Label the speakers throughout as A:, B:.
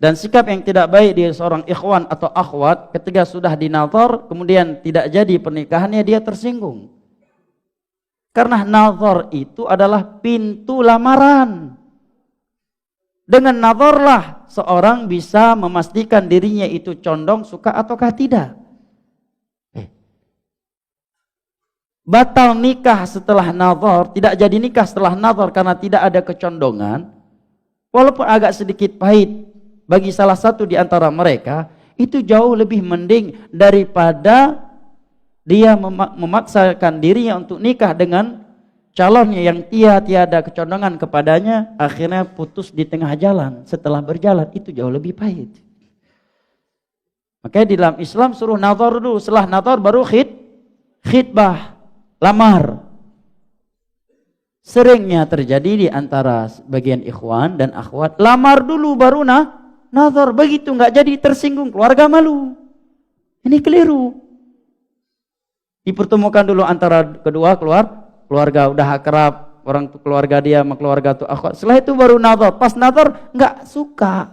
A: Dan sikap yang tidak baik dari seorang ikhwan atau akhwat ketika sudah dinazar kemudian tidak jadi pernikahannya, dia tersinggung. Karena nazar itu adalah pintu lamaran. Dengan nazarlah seorang bisa memastikan dirinya itu condong, suka ataukah tidak. Batal nikah setelah nazar, tidak jadi nikah setelah nazar karena tidak ada kecondongan, walaupun agak sedikit pahit bagi salah satu di antara mereka, itu jauh lebih mending daripada dia memaksakan dirinya untuk nikah dengan calonnya yang tiada kecondongan kepadanya, akhirnya putus di tengah jalan. Setelah berjalan, itu jauh lebih pahit. Makanya di dalam Islam suruh nazar dulu, setelah nazar baru khitbah, lamar. Seringnya terjadi di antara bagian ikhwan dan akhwat, lamar dulu baru nazar. Begitu nggak jadi, tersinggung, keluarga malu. Ini keliru. Dipertemukan dulu antara kedua keluarga, udah akrab, orang keluarga dia sama keluarga tuh akhwat. Setelah itu baru nazar. Pas nazar nggak suka,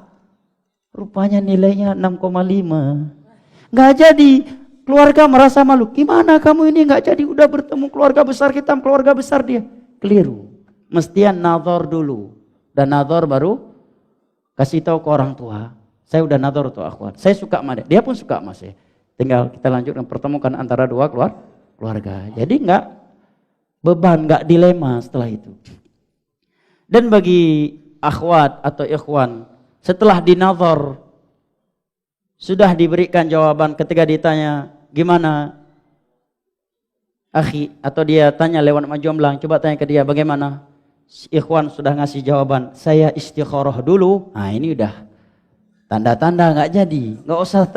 A: rupanya nilainya 6,5. Nggak jadi, keluarga merasa malu. Gimana kamu ini nggak jadi, udah bertemu keluarga besar kita, keluarga besar dia. Keliru. Mestian nazar dulu, dan nazar baru kasih tahu ke orang tua, saya udah nazar tuh akhwat, saya suka sama dia pun suka sama saya. Tinggal kita lanjutkan, pertemukan antara dua keluarga. Jadi nggak beban, nggak dilema setelah itu. Dan bagi akhwat atau ikhwan, setelah dinazar sudah diberikan jawaban, ketika ditanya gimana akhi, atau dia tanya lewat majomblang, coba tanya ke dia bagaimana. Ikhwan sudah ngasih jawaban, saya istikharah dulu. Nah ini udah tanda-tanda nggak jadi, nggak usah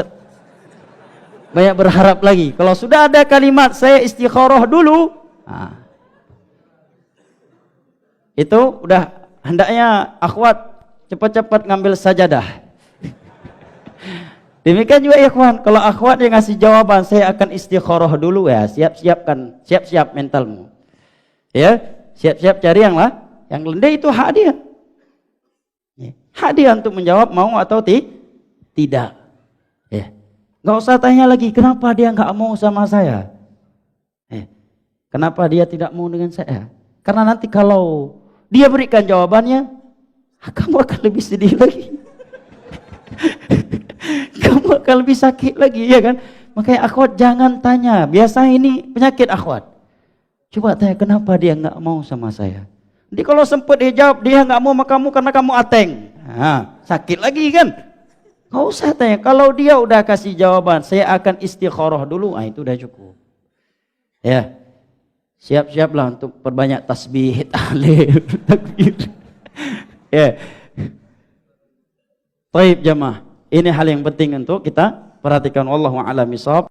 A: banyak berharap lagi. Kalau sudah ada kalimat saya istikharah dulu, nah, itu udah hendaknya akhwat cepat-cepat ngambil sajadah. Demikian juga ikhwan, kalau akhwat yang ngasih jawaban saya akan istikharah dulu, ya siap-siap mentalmu, ya siap-siap cari yang lendeh, itu hak dia. Hak dia untuk menjawab mau atau tidak. Ya. Nggak usah tanya lagi, kenapa dia nggak mau sama saya? Kenapa dia tidak mau dengan saya? Karena nanti kalau dia berikan jawabannya, kamu akan lebih sedih lagi. Kamu akan lebih sakit lagi, ya kan? Makanya akhwat jangan tanya. Biasa ini penyakit akhwat. Coba tanya kenapa dia nggak mau sama saya. Jadi kalau sempat dia jawab dia nggak mau sama kamu karena kamu ateng, nah, sakit lagi kan? Nggak usah tanya. Kalau dia udah kasih jawaban, saya akan istikharah dulu, itu udah cukup. Ya, siap-siaplah untuk perbanyak tasbih, tahlil, takbir. Ya, baik jamaah. Ini hal yang penting untuk kita perhatikan. Wallahu a'lam bishawab.